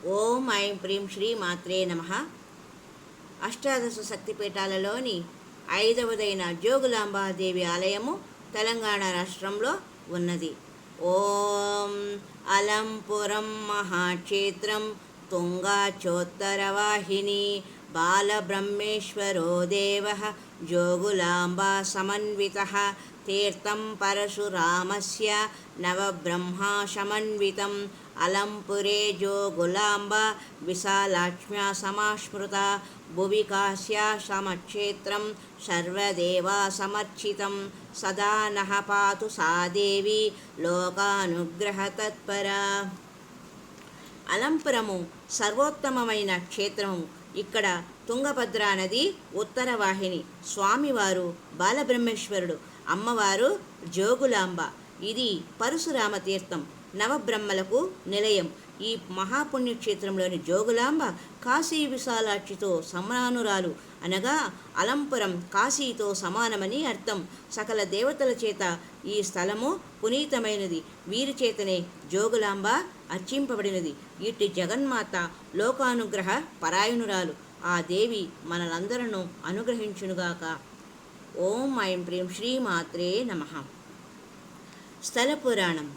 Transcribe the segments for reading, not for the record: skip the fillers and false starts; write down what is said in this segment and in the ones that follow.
ఓం ఐం ప్రీం శ్రీ మాత్రే నమ. అష్టాదశ శక్తిపీఠాలలోని ఐదవదైన జోగులాంబాదేవి ఆలయము తెలంగాణ రాష్ట్రంలో ఉన్నది. ఓం అలంపురం మహాక్షేత్రం తుంగాచోత్తరవాహిని బాలబ్రహ్మేశ్వరో దేవ జోగులాంబా సమన్వితః తీర్థం పరశురామస్య నవబ్రహ్మా సమన్వితం అలంపురే జోగులాంబ విశాలాక్ష్మ్యా సమాస్మృత భువి కాశ్యా సమక్షేత్రం సర్వదేవా సమర్చితం సదా నః పాతు సా దేవి లోకానుగ్రహ తత్పరా. అలంపురము సర్వోత్తమమైన క్షేత్రము. ఇక్కడ తుంగభద్రా నది ఉత్తర వాహిని. స్వామివారు బాలబ్రహ్మేశ్వరుడు, అమ్మవారు జోగులాంబ. ఇది పరశురామ తీర్థం, నవబ్రహ్మలకు నిలయం. ఈ మహాపుణ్యక్షేత్రంలోని జోగులాంబ కాశీ విశాలాక్షితో సమానురాలు, అనగా అలంపురం కాశీతో సమానమని అర్థం. సకల దేవతల చేత ఈ స్థలము పునీతమైనది. వీరి చేతనే జోగులాంబ అర్చింపబడినది. ఇట్టి జగన్మాత లోకానుగ్రహ పరాయణురాలు. ఆ దేవి మనలందరూ అనుగ్రహించునుగాక. ఓం ఐం ప్రీం శ్రీ మాత్రే నమః. స్థల పురాణం.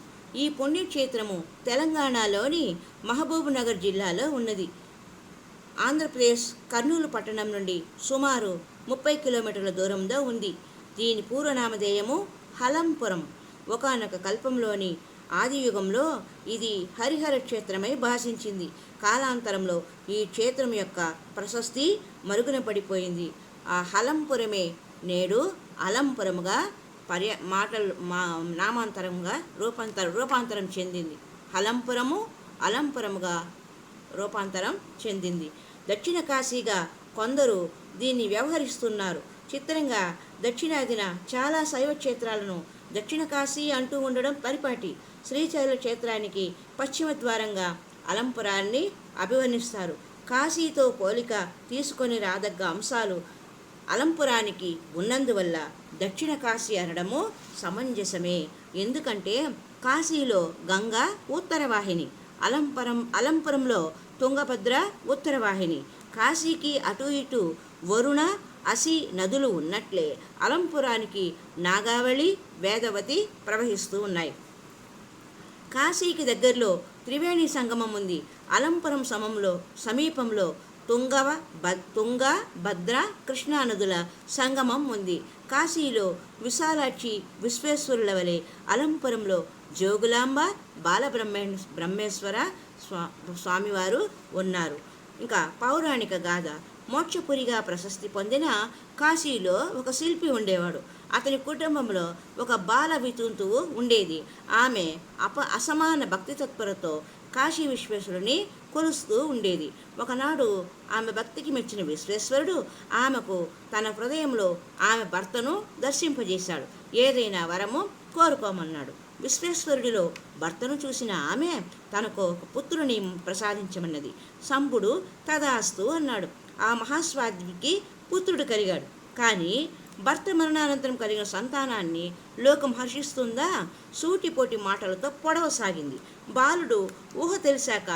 ఈ పుణ్యక్షేత్రము తెలంగాణలోని మహబూబ్ నగర్ జిల్లాలో ఉన్నది. ఆంధ్రప్రదేశ్ కర్నూలు పట్టణం నుండి సుమారు 30 కిలోమీటర్ల దూరంలో ఉంది. దీని పూర్వనామధేయము హలంపురం. ఒకానొక కల్పంలోని ఆదియుగంలో ఇది హరిహర క్షేత్రమై భాషించింది. కాలాంతరంలో ఈ క్షేత్రం యొక్క ప్రశస్తి మరుగున పడిపోయింది. ఆ హలంపురమే నేడు అలంపురముగా నామాంతరంగా రూపాంతరం చెందింది. హలంపురము అలంపురముగా రూపాంతరం చెందింది. దక్షిణ కాశీగా కొందరు దీన్ని వ్యవహరిస్తున్నారు. చిత్రంగా దక్షిణాదిన చాలా శైవ క్షేత్రాలను దక్షిణ కాశీ అంటూ ఉండడం పరిపాటి. శ్రీశైల క్షేత్రానికి పశ్చిమ ద్వారంగా అలంపురాన్ని అభివర్ణిస్తారు. కాశీతో పోలిక తీసుకొని రాదగ్గ అంశాలు అలంపురానికి ఉన్నందువల్ల దక్షిణ కాశీ అనడము సమంజసమే. ఎందుకంటే కాశీలో గంగా ఉత్తరవాహిని, అలంపురంలో తుంగభద్ర ఉత్తరవాహిని. కాశీకి అటు ఇటు వరుణ అసి నదులు ఉన్నట్లే అలంపురానికి నాగావళి వేదవతి ప్రవహిస్తూ ఉన్నాయి. కాశీకి దగ్గరలో త్రివేణి సంగమం ఉంది. అలంపురం సమీపంలో తుంగ భద్ర కృష్ణా నదుల సంగమం ఉంది. కాశీలో విశాలాక్షి విశ్వేశ్వరుల వలె అలంపురంలో జోగులాంబ బాలబ్రహ్మేశ్వర స్వామివారు ఉన్నారు. ఇంకా పౌరాణిక గాథ. మోక్షపురిగా ప్రశస్తి పొందిన కాశీలో ఒక శిల్పి ఉండేవాడు. అతని కుటుంబంలో ఒక బాల వితంతువు ఉండేది. ఆమె అసమాన భక్తి తత్పరతో కాశీ విశ్వేశ్వరుని కొలుస్తూ ఉండేది. ఒకనాడు ఆమె భక్తికి మెచ్చిన విశ్వేశ్వరుడు ఆమెకు తన హృదయంలో ఆమె భర్తను దర్శింపజేశాడు. ఏదైనా వరము కోరుకోమన్నాడు. విశ్వేశ్వరుడిలో భర్తను చూసిన ఆమె తనకు ఒక పుత్రుని ప్రసాదించమన్నది. శంభుడు తదాస్తు అన్నాడు. ఆ మహాస్వాదికి పుత్రుడు కలిగాడు. కానీ భర్త మరణానంతరం కలిగిన సంతానాన్ని లోకం హర్షిస్తుందా? సూటిపోటి మాటలతో పొడవసాగింది. బాలుడు ఊహ తెలిసాక,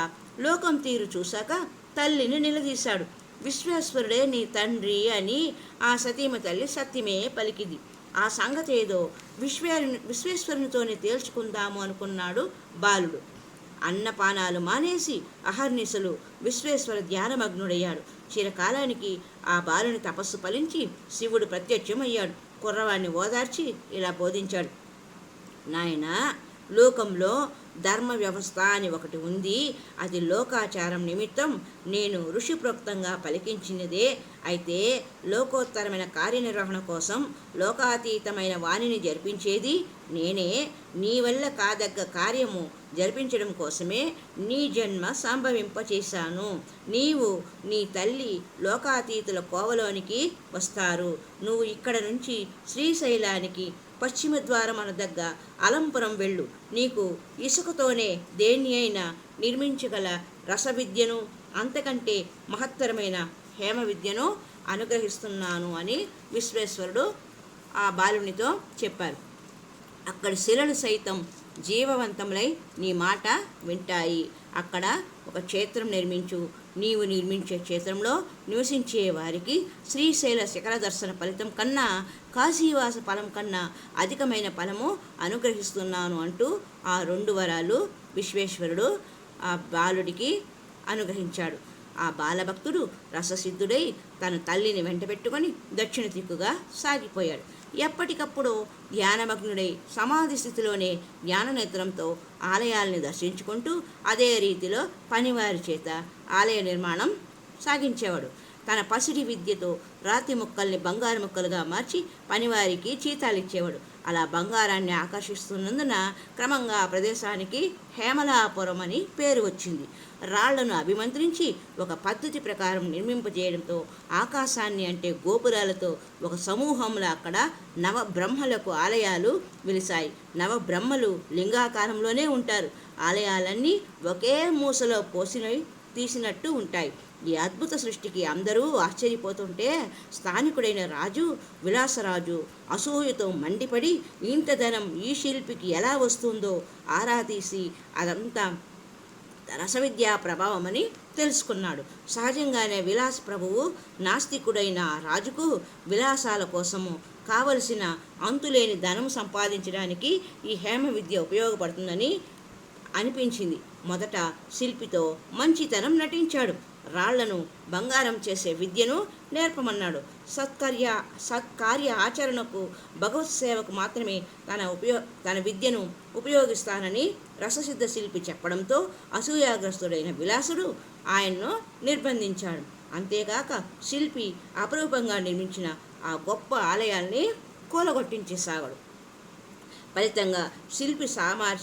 లోకం తీరు చూశాక తల్లిని నిలదీశాడు. విశ్వేశ్వరుడే నీ తండ్రి అని ఆ సతీమ తల్లి సత్యమే పలికింది. ఆ సంగతి ఏదో విశ్వేశ్వరునితోనే తేల్చుకుందాము అనుకున్నాడు బాలుడు. అన్నపానాలు మానేసి అహర్నిశలు విశ్వేశ్వర ధ్యానమగ్నుడయ్యాడు. చిరకాలానికి ఆ బాలుని తపస్సు ఫలించి శివుడు ప్రత్యక్షమయ్యాడు. కుర్రవాణ్ణి ఓదార్చి ఇలా బోధించాడు. నాయనా, లోకంలో ధర్మ వ్యవస్థ అని ఒకటి ఉంది. అది లోకాచారం నిమిత్తం నేను ఋషిప్రోక్తంగా పలికించినదే. అయితే లోకోత్తరమైన కార్యనిర్వహణ కోసం లోకాతీతమైన వాణిని జరిపించేది నేనే. నీ వల్ల కాదగ్గ కార్యము జరిపించడం కోసమే నీ జన్మ సంభవింపచేశాను. నీవు నీ తల్లి లోకాతీతుల కోవలోనికి వస్తారు. నువ్వు ఇక్కడ నుంచి శ్రీశైలానికి పశ్చిమ ద్వారం అనదగ్గ అలంపురం వెళ్ళు. నీకు ఇసుకతోనే దేన్ని అయినా నిర్మించగల రసవిద్యను, అంతకంటే మహత్తరమైన హేమ విద్యను అనుగ్రహిస్తున్నాను అని విశ్వేశ్వరుడు ఆ బాలునితో చెప్పారు. అక్కడి శిలలు సైతం జీవవంతములై నీ మాట వింటాయి. అక్కడ ఒక క్షేత్రం నిర్మించు. నీవు నిర్మించే క్షేత్రంలో నివసించే వారికి శ్రీశైల శిఖర దర్శన ఫలితం కన్నా కాశీవాస ఫలం కన్నా అధికమైన ఫలము అనుగ్రహిస్తున్నాను అంటూ ఆ 2 వరాలు విశ్వేశ్వరుడు ఆ బాలుడికి అనుగ్రహించాడు. ఆ బాలభక్తుడు రససిద్ధుడై తన తల్లిని వెంటబెట్టుకొని దక్షిణ దిక్కుగా సాగిపోయాడు. ఎప్పటికప్పుడు ధ్యానమగ్నుడై సమాధి స్థితిలోనే జ్ఞాననేత్రంతో ఆలయాల్ని దర్శించుకుంటూ అదే రీతిలో పనివారి చేత ఆలయ నిర్మాణం సాగించేవాడు. తన పసిడి విద్యతో రాతి ముక్కల్ని బంగారు ముక్కలుగా మార్చి పనివారికి జీతాలిచ్చేవాడు. అలా బంగారాన్ని ఆకర్షిస్తున్నందున క్రమంగా ఆ ప్రదేశానికి హేమలాపురం అని పేరు వచ్చింది. రాళ్లను అభిమంత్రించి ఒక పద్ధతి ప్రకారం నిర్మింపజేయడంతో ఆకాశాన్ని అంటే గోపురాలతో ఒక సమూహంలో అక్కడ నవబ్రహ్మలకు ఆలయాలు వెలిశాయి. నవబ్రహ్మలు లింగాకారంలోనే ఉంటారు. ఆలయాలన్నీ ఒకే మూసలో తీసినట్టు ఉంటాయి. ఈ అద్భుత సృష్టికి అందరూ ఆశ్చర్యపోతుంటే స్థానికుడైన రాజు విలాసరాజు అసూయతో మండిపడి ఇంత ధనం ఈ శిల్పికి ఎలా వస్తుందో ఆరా తీసి అదంతా రసవిద్యా ప్రభావమని తెలుసుకున్నాడు. సహజంగానే విలాస ప్రభువు నాస్తికుడైన రాజుకు విలాసాల కోసము కావలసిన అంతులేని ధనం సంపాదించడానికి ఈ హేమ విద్య ఉపయోగపడుతుందని అనిపించింది. మొదట శిల్పితో మంచితనం నటించాడు. రాళ్లను బంగారం చేసే విద్యను నేర్పమన్నాడు. సత్కార్య ఆచరణకు భగవత్ సేవకు మాత్రమే తన విద్యను ఉపయోగిస్తానని రససిద్ధ శిల్పి చెప్పడంతో అసూయాగ్రస్తుడైన విలాసుడు ఆయన్ను నిర్బంధించాడు. అంతేగాక శిల్పి అపరూపంగా నిర్మించిన ఆ గొప్ప ఆలయాల్ని కూలగొట్టించేసాగాడు. ఫలితంగా శిల్పి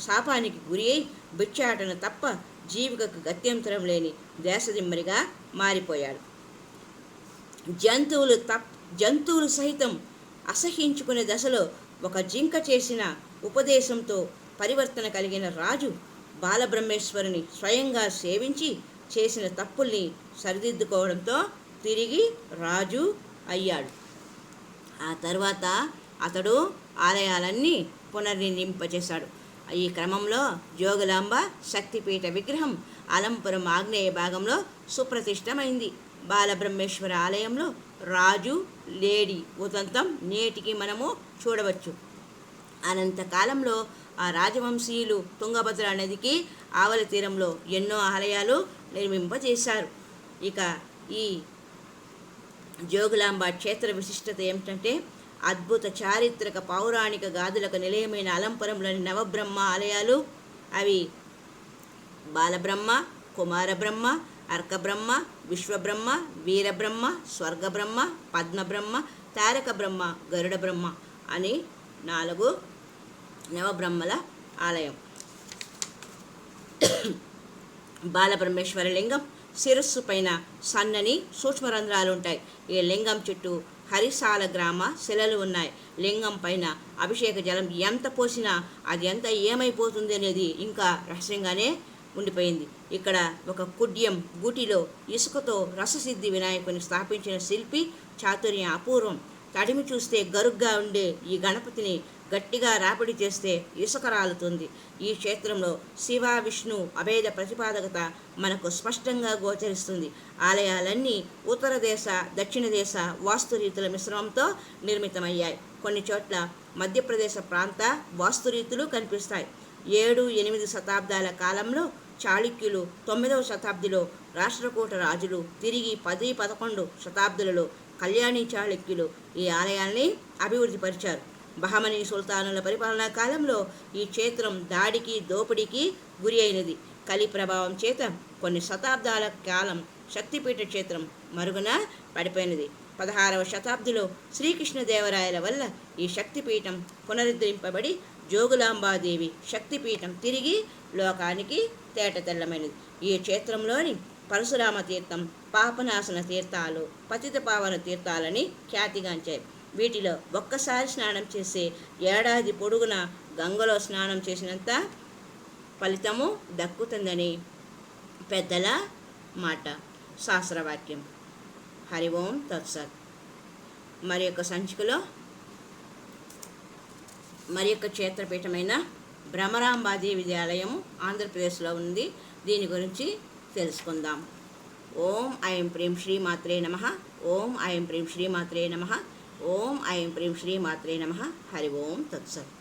శాపానికి గురి అయి భిక్షాటన తప్ప జీవికకు గత్యంతరం లేని దేశదిమ్మరిగా మారిపోయాడు. జంతువులు సహితం అసహ్యించుకునే దశలో ఒక జింక చేసిన ఉపదేశంతో పరివర్తన కలిగిన రాజు బాలబ్రహ్మేశ్వరుని స్వయంగా సేవించి చేసిన తప్పుల్ని సరిదిద్దుకోవడంతో తిరిగి రాజు అయ్యాడు. ఆ తర్వాత అతడు ఆలయాలన్నీ పునర్నిర్మింపచేశాడు. ఈ క్రమంలో జోగులాంబ శక్తిపీఠ విగ్రహం అలంపురం ఆగ్నేయ భాగంలో సుప్రతిష్టమైంది. బాలబ్రహ్మేశ్వర ఆలయంలో రాజు లేడి ఉదంతం నేటికి మనము చూడవచ్చు. అనంతకాలంలో ఆ రాజవంశీయులు తుంగభద్ర నదికి ఆవలి తీరంలో ఎన్నో ఆలయాలు నిర్మింపజేశారు. ఇక ఈ జోగులాంబ క్షేత్ర విశిష్టత ఏమిటంటే అద్భుత చారిత్రక పౌరాణిక గాథలకు నిలయమైన అలంపురంలోని నవబ్రహ్మ ఆలయాలు. అవి బాలబ్రహ్మ, కుమారబ్రహ్మ, అర్కబ్రహ్మ, విశ్వబ్రహ్మ, వీరబ్రహ్మ, స్వర్గబ్రహ్మ, పద్మబ్రహ్మ, తారక బ్రహ్మ, గరుడ బ్రహ్మ అని 4 నవబ్రహ్మల ఆలయం. బాలబ్రహ్మేశ్వర లింగం శిరస్సు పైన సన్నని సూక్ష్మరంధ్రాలు ఉంటాయి. ఈ లింగం చుట్టూ హరిసాల గ్రామ శిలలు ఉన్నాయి. లింగం పైన అభిషేక జలం ఎంత పోసినా అది ఎంత ఏమైపోతుంది అనేది ఇంకా రహస్యంగానే ఉండిపోయింది. ఇక్కడ ఒక కుడ్యం గుటిలో ఇసుకతో రససిద్ధి వినాయకుని స్థాపించిన శిల్పి చాతుర్యం అపూర్వం. తడిమి చూస్తే గరుగ్గా ఉండే ఈ గణపతిని గట్టిగా రాపిడి చేస్తే ఇసుక రాలుతుంది. ఈ క్షేత్రంలో శివ విష్ణు అభేద ప్రతిపాదకత మనకు స్పష్టంగా గోచరిస్తుంది. ఆలయాలన్నీ ఉత్తర దేశ దక్షిణ దేశ వాస్తురీతుల మిశ్రమంతో నిర్మితమయ్యాయి. కొన్ని చోట్ల మధ్యప్రదేశ ప్రాంత వాస్తురీతులు కనిపిస్తాయి. 7-8 శతాబ్దాల కాలంలో చాళుక్యులు, 9వ శతాబ్దిలో రాష్ట్రకూట రాజులు, తిరిగి 10-11 శతాబ్దులలో కళ్యాణి చాళుక్యులు ఈ ఆలయాల్ని అభివృద్ధిపరిచారు. బహమనీ సుల్తానుల పరిపాలనా కాలంలో ఈ క్షేత్రం దాడికి దోపిడీకి గురి అయినది. కలి ప్రభావం చేత కొన్ని శతాబ్దాల కాలం శక్తిపీఠ క్షేత్రం మరుగున పడిపోయినది. 16వ శతాబ్దిలో శ్రీకృష్ణదేవరాయల వల్ల ఈ శక్తిపీఠం పునరుద్ధరింపబడి జోగులాంబాదేవి శక్తిపీఠం తిరిగి లోకానికి తేటతెల్లమైనది. ఈ క్షేత్రంలోని పరశురామ తీర్థం, పాపనాశన తీర్థాలు, పతిత పావన తీర్థాలని ఖ్యాతిగాంచాయి. వీటిలో ఒక్కసారి స్నానం చేసే ఏడాది పొడుగున గంగలో స్నానం చేసినంత ఫలితము దక్కుతుందని పెద్దల మాట, శాస్త్రవాక్యం. హరి ఓం తత్సత్. మరి యొక్క సంచికలో మరి యొక్క క్షేత్రపీఠమైన భ్రమరాంబాదేవి ఆలయము ఆంధ్రప్రదేశ్లో ఉంది. దీని గురించి తెలుసుకుందాం. ఓం ఐం ప్రీం శ్రీమాత్రే నమః. ఓం ఐం ప్రీం శ్రీమాత్రే నమః. ఓం ఐం ప్రీం శ్రీమాత్రే నమః. హరి ఓం తత్సత్.